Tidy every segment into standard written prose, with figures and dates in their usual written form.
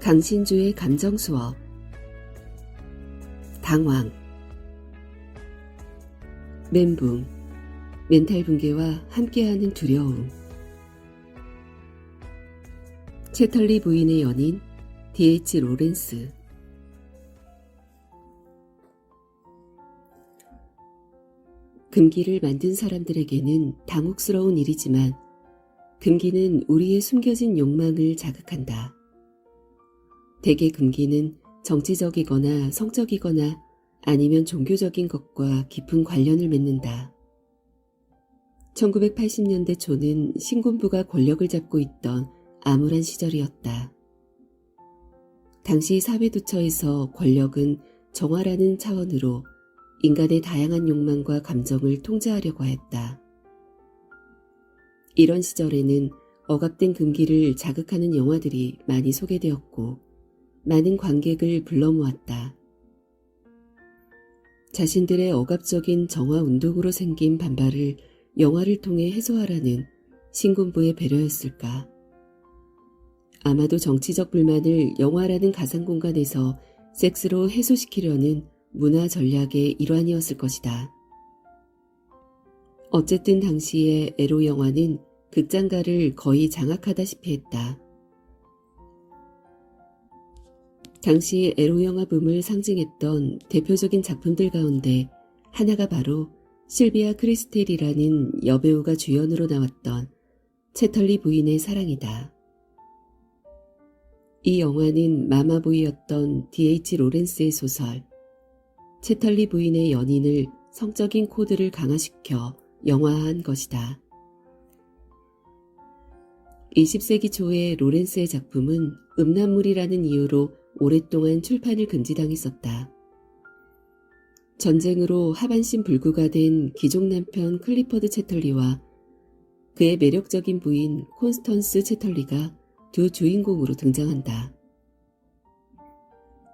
강신주의 감정수업. 당황, 멘붕, 멘탈 붕괴와 함께하는 두려움. 채털리 부인의 연인 D.H. 로렌스. 금기를 만든 사람들에게는 당혹스러운 일이지만 금기는 우리의 숨겨진 욕망을 자극한다. 대개 금기는 정치적이거나 성적이거나 아니면 종교적인 것과 깊은 관련을 맺는다. 1980년대 초는 신군부가 권력을 잡고 있던 암울한 시절이었다. 당시 사회도처에서 권력은 정화라는 차원으로 인간의 다양한 욕망과 감정을 통제하려고 했다. 이런 시절에는 억압된 금기를 자극하는 영화들이 많이 소개되었고 많은 관객을 불러 모았다. 자신들의 억압적인 정화 운동으로 생긴 반발을 영화를 통해 해소하라는 신군부의 배려였을까? 아마도 정치적 불만을 영화라는 가상 공간에서 섹스로 해소시키려는 문화 전략의 일환이었을 것이다. 어쨌든 당시의 에로 영화는 극장가를 거의 장악하다시피 했다. 당시 에로 영화 붐을 상징했던 대표적인 작품들 가운데 하나가 바로 실비아 크리스텔이라는 여배우가 주연으로 나왔던 채털리 부인의 사랑이다. 이 영화는 마마보이였던 D.H. 로렌스의 소설 채털리 부인의 연인을 성적인 코드를 강화시켜 영화화한 것이다. 20세기 초의 로렌스의 작품은 음란물이라는 이유로 오랫동안 출판을 금지당했었다. 전쟁으로 하반신 불구가 된 기종 남편 클리퍼드 채털리와 그의 매력적인 부인 콘스턴스 채털리가 두 주인공으로 등장한다.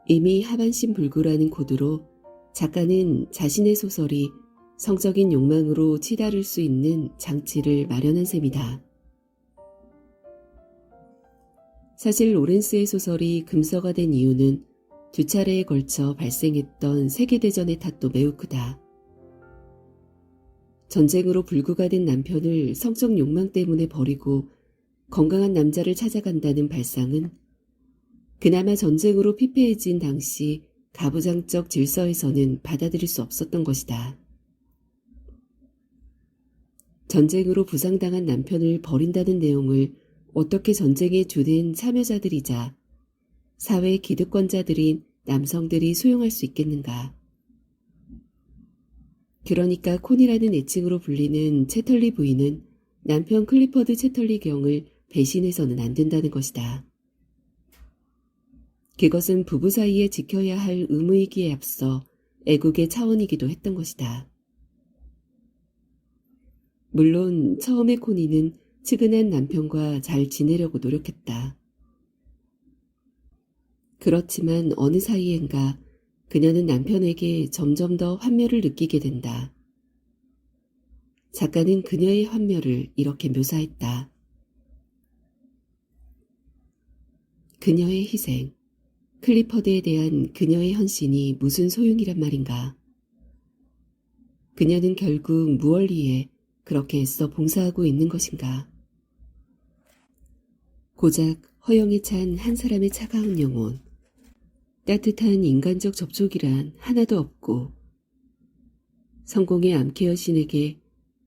이미 하반신 불구라는 코드로 작가는 자신의 소설이 성적인 욕망으로 치달을 수 있는 장치를 마련한 셈이다. 사실 로렌스의 소설이 금서가 된 이유는 두 차례에 걸쳐 발생했던 세계대전의 탓도 매우 크다. 전쟁으로 불구가 된 남편을 성적 욕망 때문에 버리고 건강한 남자를 찾아간다는 발상은 그나마 전쟁으로 피폐해진 당시 가부장적 질서에서는 받아들일 수 없었던 것이다. 전쟁으로 부상당한 남편을 버린다는 내용을 어떻게 전쟁에 주된 참여자들이자 사회 기득권자들인 남성들이 수용할 수 있겠는가. 그러니까 콘이라는 애칭으로 불리는 채털리 부인은 남편 클리퍼드 채털리 경을 배신해서는 안 된다는 것이다. 그것은 부부 사이에 지켜야 할 의무이기에 앞서 애국의 차원이기도 했던 것이다. 물론 처음에 콘이는 측은한 남편과 잘 지내려고 노력했다. 그렇지만 어느 사이엔가 그녀는 남편에게 점점 더 환멸을 느끼게 된다. 작가는 그녀의 환멸을 이렇게 묘사했다. 그녀의 희생, 클리퍼드에 대한 그녀의 헌신이 무슨 소용이란 말인가. 그녀는 결국 무얼 위해 그렇게 애써 봉사하고 있는 것인가. 고작 허영에 찬 한 사람의 차가운 영혼, 따뜻한 인간적 접촉이란 하나도 없고 성공의 암케어 신에게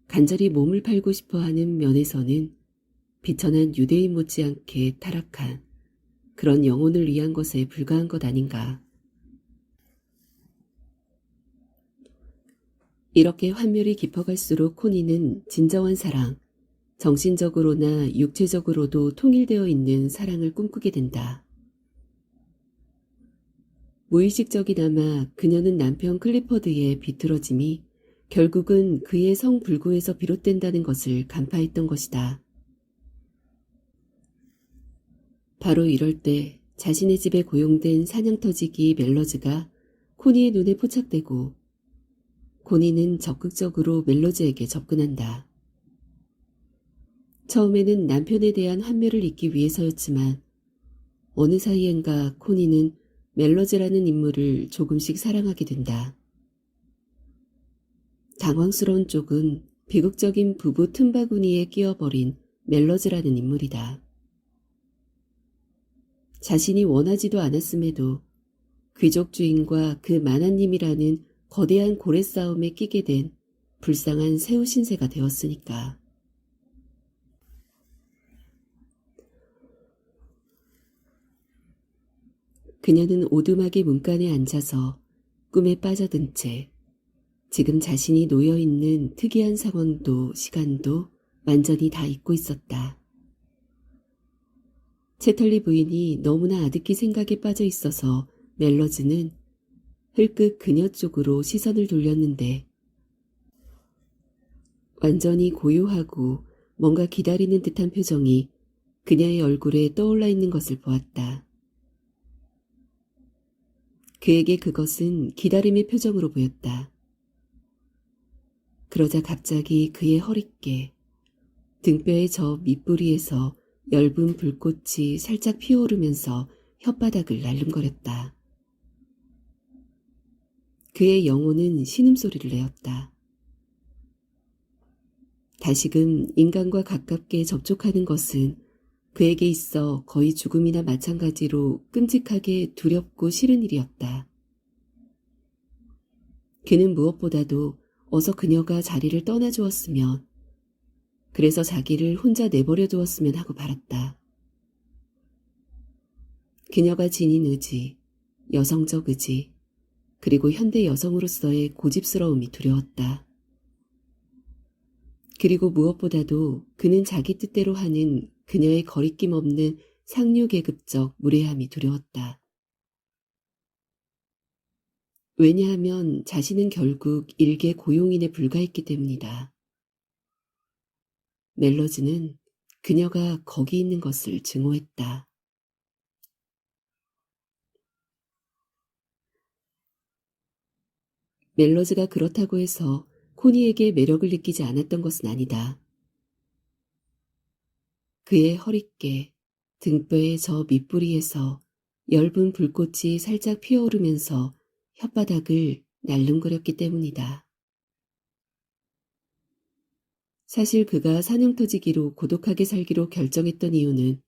간절히 몸을 팔고 싶어하는 면에서는 비천한 유대인 못지않게 타락한 그런 영혼을 위한 것에 불과한 것 아닌가. 이렇게 환멸이 깊어갈수록 콘이는 진정한 사랑, 정신적으로나 육체적으로도 통일되어 있는 사랑을 꿈꾸게 된다. 무의식적이나마 그녀는 남편 클리퍼드의 비틀어짐이 결국은 그의 성불구에서 비롯된다는 것을 간파했던 것이다. 바로 이럴 때 자신의 집에 고용된 사냥터지기 멜러즈가 코니의 눈에 포착되고 코니는 적극적으로 멜러즈에게 접근한다. 처음에는 남편에 대한 환멸을 잊기 위해서였지만 어느 사이엔가 코니는 멜러즈라는 인물을 조금씩 사랑하게 된다. 당황스러운 쪽은 비극적인 부부 틈바구니에 끼어버린 멜러즈라는 인물이다. 자신이 원하지도 않았음에도 귀족 주인과 그 만화님이라는 거대한 고래 싸움에 끼게 된 불쌍한 새우 신세가 되었으니까. 그녀는 오두막의 문간에 앉아서 꿈에 빠져든 채 지금 자신이 놓여있는 특이한 상황도 시간도 완전히 다 잊고 있었다. 채털리 부인이 너무나 아득히 생각에 빠져 있어서 멜러즈는 흘끗 그녀 쪽으로 시선을 돌렸는데 완전히 고요하고 뭔가 기다리는 듯한 표정이 그녀의 얼굴에 떠올라 있는 것을 보았다. 그에게 그것은 기다림의 표정으로 보였다. 그러자 갑자기 그의 허리께 등뼈의 저 밑부리에서 엷은 불꽃이 살짝 피어오르면서 혓바닥을 날름거렸다. 그의 영혼은 신음소리를 내었다. 다시금 인간과 가깝게 접촉하는 것은 그에게 있어 거의 죽음이나 마찬가지로 끔찍하게 두렵고 싫은 일이었다. 그는 무엇보다도 어서 그녀가 자리를 떠나주었으면, 그래서 자기를 혼자 내버려 두었으면 하고 바랐다. 그녀가 지닌 의지, 여성적 의지, 그리고 현대 여성으로서의 고집스러움이 두려웠다. 그리고 무엇보다도 그는 자기 뜻대로 하는 그녀의 거리낌 없는 상류계급적 무례함이 두려웠다. 왜냐하면 자신은 결국 일개 고용인에 불과했기 때문이다. 멜러즈는 그녀가 거기 있는 것을 증오했다. 멜러즈가 그렇다고 해서 코니에게 매력을 느끼지 않았던 것은 아니다. 그의 허리께 등뼈의 저 밑부리에서 엷은 불꽃이 살짝 피어오르면서 혓바닥을 날름거렸기 때문이다. 사실 그가 사냥터지기로 고독하게 살기로 결정했던 이유는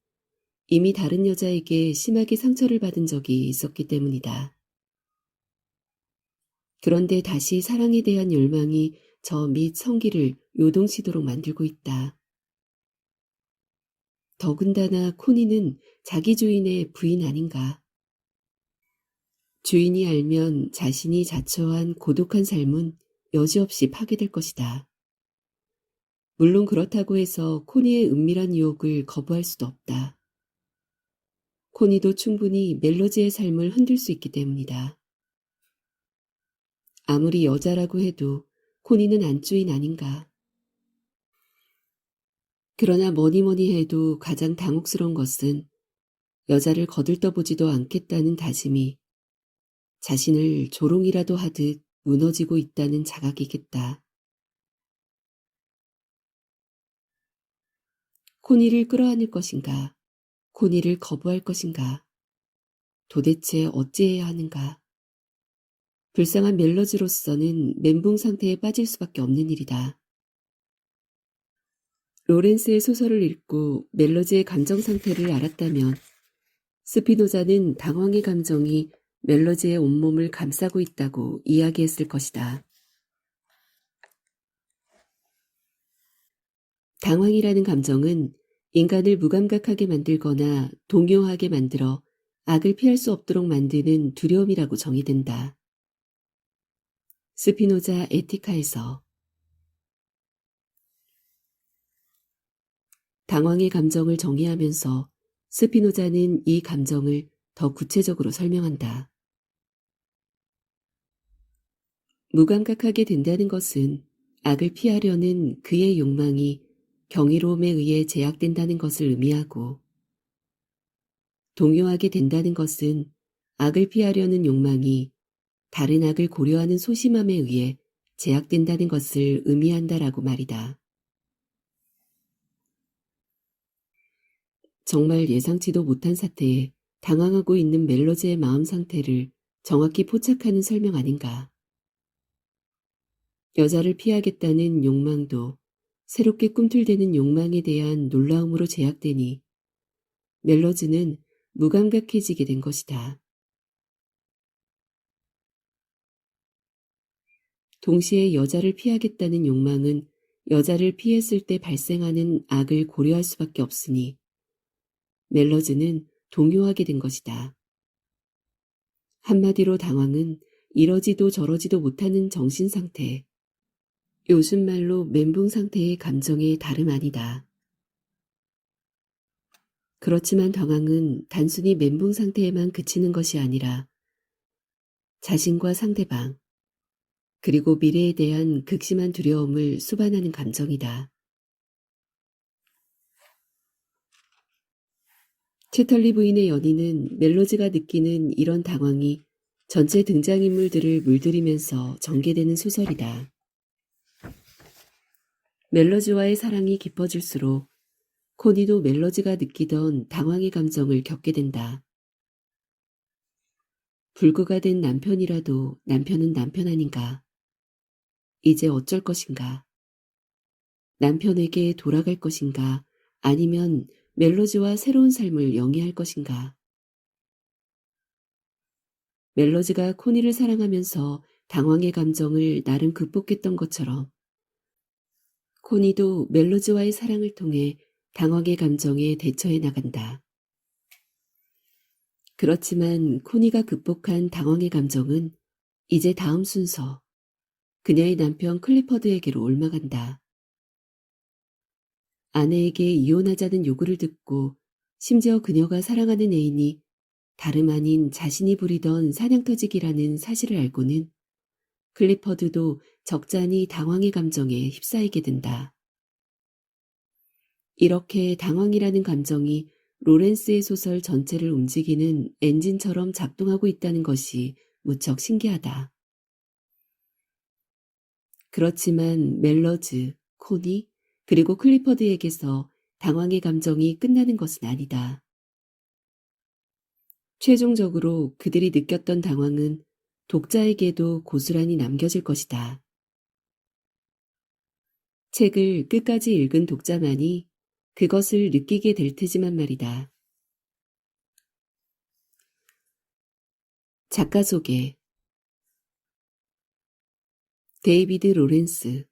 이미 다른 여자에게 심하게 상처를 받은 적이 있었기 때문이다. 그런데 다시 사랑에 대한 열망이 저 밑 성기를 요동치도록 만들고 있다. 더군다나 코니는 자기 주인의 부인 아닌가. 주인이 알면 자신이 자처한 고독한 삶은 여지없이 파괴될 것이다. 물론 그렇다고 해서 코니의 은밀한 유혹을 거부할 수도 없다. 코니도 충분히 멜로즈의 삶을 흔들 수 있기 때문이다. 아무리 여자라고 해도 코니는 안주인 아닌가. 그러나 뭐니 해도 가장 당혹스러운 것은 여자를 거들떠보지도 않겠다는 다짐이 자신을 조롱이라도 하듯 무너지고 있다는 자각이겠다. 코니를 끌어안을 것인가, 코니를 거부할 것인가, 도대체 어찌해야 하는가. 불쌍한 멜러즈로서는 멘붕 상태에 빠질 수밖에 없는 일이다. 로렌스의 소설을 읽고 멜러즈의 감정 상태를 알았다면 스피노자는 당황의 감정이 멜러즈의 온몸을 감싸고 있다고 이야기했을 것이다. 당황이라는 감정은 인간을 무감각하게 만들거나 동요하게 만들어 악을 피할 수 없도록 만드는 두려움이라고 정의된다. 스피노자 에티카에서 당황의 감정을 정의하면서 스피노자는 이 감정을 더 구체적으로 설명한다. 무감각하게 된다는 것은 악을 피하려는 그의 욕망이 경이로움에 의해 제약된다는 것을 의미하고, 동요하게 된다는 것은 악을 피하려는 욕망이 다른 악을 고려하는 소심함에 의해 제약된다는 것을 의미한다라고 말이다. 정말 예상치도 못한 사태에 당황하고 있는 멜로즈의 마음 상태를 정확히 포착하는 설명 아닌가. 여자를 피하겠다는 욕망도 새롭게 꿈틀대는 욕망에 대한 놀라움으로 제약되니 멜로즈는 무감각해지게 된 것이다. 동시에 여자를 피하겠다는 욕망은 여자를 피했을 때 발생하는 악을 고려할 수밖에 없으니 멜로즈는 동요하게 된 것이다. 한마디로 당황은 이러지도 저러지도 못하는 정신 상태, 요즘 말로 멘붕 상태의 감정의 다름 아니다. 그렇지만 당황은 단순히 멘붕 상태에만 그치는 것이 아니라 자신과 상대방, 그리고 미래에 대한 극심한 두려움을 수반하는 감정이다. 채털리 부인의 연인은 멜로즈가 느끼는 이런 당황이 전체 등장인물들을 물들이면서 전개되는 소설이다. 멜로즈와의 사랑이 깊어질수록 코니도 멜로즈가 느끼던 당황의 감정을 겪게 된다. 불구가 된 남편이라도 남편은 남편 아닌가. 이제 어쩔 것인가. 남편에게 돌아갈 것인가 아니면 멜로즈와 새로운 삶을 영위할 것인가. 멜로즈가 코니를 사랑하면서 당황의 감정을 나름 극복했던 것처럼 코니도 멜로즈와의 사랑을 통해 당황의 감정에 대처해 나간다. 그렇지만 코니가 극복한 당황의 감정은 이제 다음 순서, 그녀의 남편 클리퍼드에게로 옮아간다. 아내에게 이혼하자는 요구를 듣고 심지어 그녀가 사랑하는 애인이 다름 아닌 자신이 부리던 사냥터지기라는 사실을 알고는 클리퍼드도 적잖이 당황의 감정에 휩싸이게 된다. 이렇게 당황이라는 감정이 로렌스의 소설 전체를 움직이는 엔진처럼 작동하고 있다는 것이 무척 신기하다. 그렇지만 멜러즈, 코니, 그리고 클리퍼드에게서 당황의 감정이 끝나는 것은 아니다. 최종적으로 그들이 느꼈던 당황은 독자에게도 고스란히 남겨질 것이다. 책을 끝까지 읽은 독자만이 그것을 느끼게 될 테지만 말이다. 작가 소개. 데이비드 로렌스.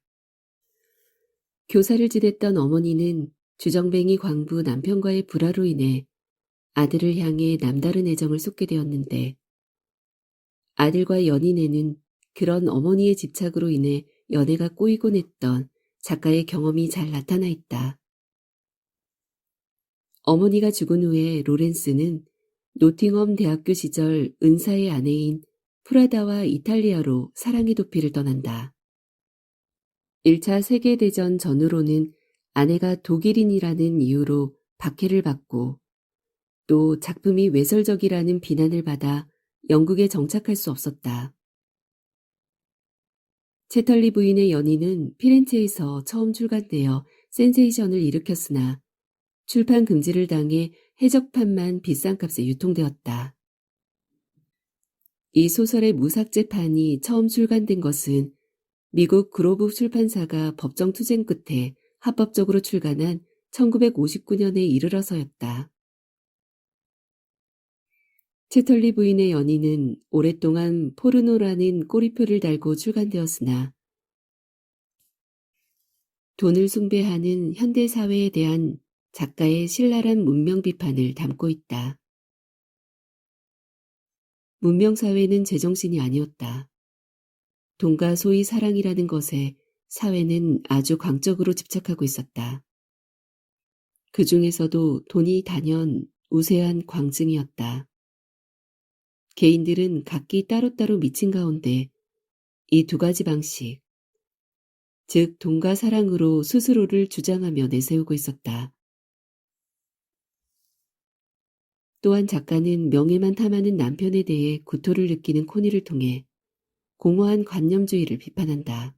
교사를 지냈던 어머니는 주정뱅이 광부 남편과의 불화로 인해 아들을 향해 남다른 애정을 쏟게 되었는데 아들과 연인에는 그런 어머니의 집착으로 인해 연애가 꼬이곤 했던 작가의 경험이 잘 나타나 있다. 어머니가 죽은 후에 로렌스는 노팅엄 대학교 시절 은사의 아내인 프라다와 이탈리아로 사랑의 도피를 떠난다. 1차 세계대전 전후로는 아내가 독일인이라는 이유로 박해를 받고 또 작품이 외설적이라는 비난을 받아 영국에 정착할 수 없었다. 채털리 부인의 연인은 피렌체에서 처음 출간되어 센세이션을 일으켰으나 출판 금지를 당해 해적판만 비싼 값에 유통되었다. 이 소설의 무삭제판이 처음 출간된 것은 미국 그로브 출판사가 법정 투쟁 끝에 합법적으로 출간한 1959년에 이르러서였다. 채털리 부인의 연인은 오랫동안 포르노라는 꼬리표를 달고 출간되었으나 돈을 숭배하는 현대사회에 대한 작가의 신랄한 문명 비판을 담고 있다. 문명사회는 제정신이 아니었다. 돈과 소위 사랑이라는 것에 사회는 아주 광적으로 집착하고 있었다. 그 중에서도 돈이 단연 우세한 광증이었다. 개인들은 각기 따로따로 미친 가운데 이 두 가지 방식, 즉 돈과 사랑으로 스스로를 주장하며 내세우고 있었다. 또한 작가는 명예만 탐하는 남편에 대해 구토를 느끼는 코니를 통해 공허한 관념주의를 비판한다.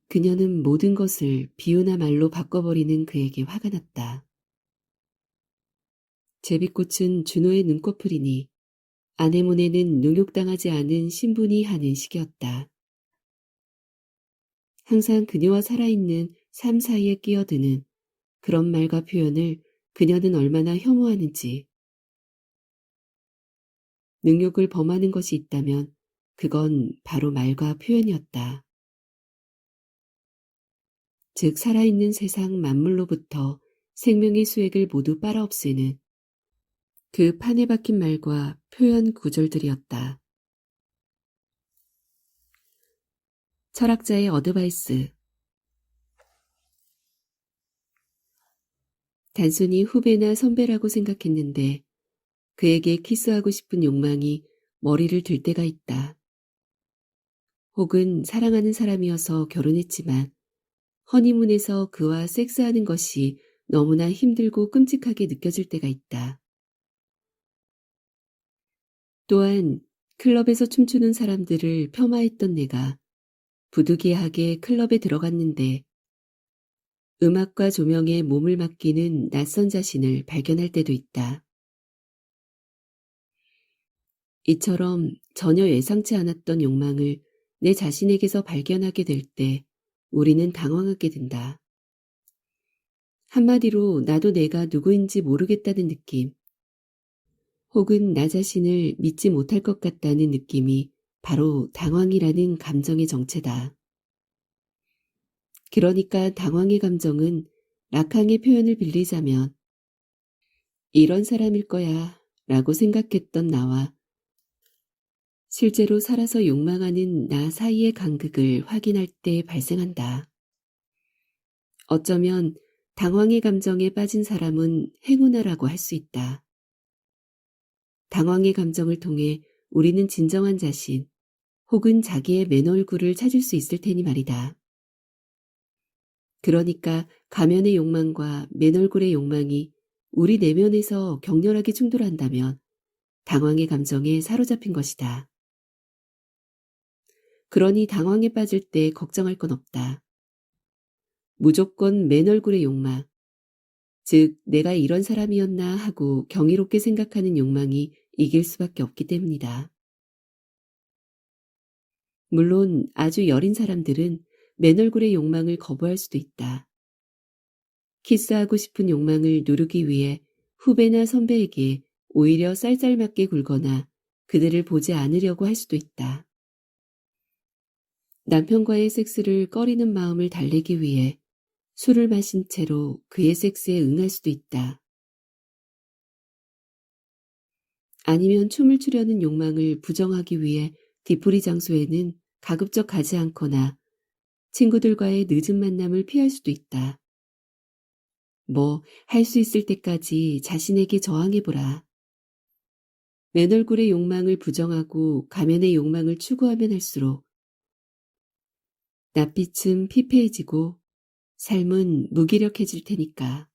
그녀는 모든 것을 비유나 말로 바꿔버리는 그에게 화가 났다. 제비꽃은 준호의 눈꺼풀이니 아내몬에는 능욕당하지 않은 신분이 하는 시기였다. 항상 그녀와 살아있는 삶 사이에 끼어드는 그런 말과 표현을 그녀는 얼마나 혐오하는지. 능욕을 범하는 것이 있다면 그건 바로 말과 표현이었다. 즉 살아있는 세상 만물로부터 생명의 수액을 모두 빨아없애는 그 판에 박힌 말과 표현 구절들이었다. 철학자의 어드바이스. 단순히 후배나 선배라고 생각했는데 그에게 키스하고 싶은 욕망이 머리를 들 때가 있다. 혹은 사랑하는 사람이어서 결혼했지만 허니문에서 그와 섹스하는 것이 너무나 힘들고 끔찍하게 느껴질 때가 있다. 또한 클럽에서 춤추는 사람들을 폄하했던 내가 부득이하게 클럽에 들어갔는데 음악과 조명에 몸을 맡기는 낯선 자신을 발견할 때도 있다. 이처럼 전혀 예상치 않았던 욕망을 내 자신에게서 발견하게 될 때 우리는 당황하게 된다. 한마디로 나도 내가 누구인지 모르겠다는 느낌, 혹은 나 자신을 믿지 못할 것 같다는 느낌이 바로 당황이라는 감정의 정체다. 그러니까 당황의 감정은 라캉의 표현을 빌리자면 이런 사람일 거야 라고 생각했던 나와 실제로 살아서 욕망하는 나 사이의 간극을 확인할 때 발생한다. 어쩌면 당황의 감정에 빠진 사람은 행운아라고 할 수 있다. 당황의 감정을 통해 우리는 진정한 자신 혹은 자기의 맨 얼굴을 찾을 수 있을 테니 말이다. 그러니까 가면의 욕망과 맨 얼굴의 욕망이 우리 내면에서 격렬하게 충돌한다면 당황의 감정에 사로잡힌 것이다. 그러니 당황에 빠질 때 걱정할 건 없다. 무조건 맨 얼굴의 욕망, 즉 내가 이런 사람이었나 하고 경이롭게 생각하는 욕망이 이길 수밖에 없기 때문이다. 물론 아주 여린 사람들은 맨 얼굴의 욕망을 거부할 수도 있다. 키스하고 싶은 욕망을 누르기 위해 후배나 선배에게 오히려 쌀쌀맞게 굴거나 그들을 보지 않으려고 할 수도 있다. 남편과의 섹스를 꺼리는 마음을 달래기 위해 술을 마신 채로 그의 섹스에 응할 수도 있다. 아니면 춤을 추려는 욕망을 부정하기 위해 뒤풀이 장소에는 가급적 가지 않거나 친구들과의 늦은 만남을 피할 수도 있다. 할 수 있을 때까지 자신에게 저항해보라. 맨 얼굴의 욕망을 부정하고 가면의 욕망을 추구하면 할수록 낯빛은 피폐해지고 삶은 무기력해질 테니까.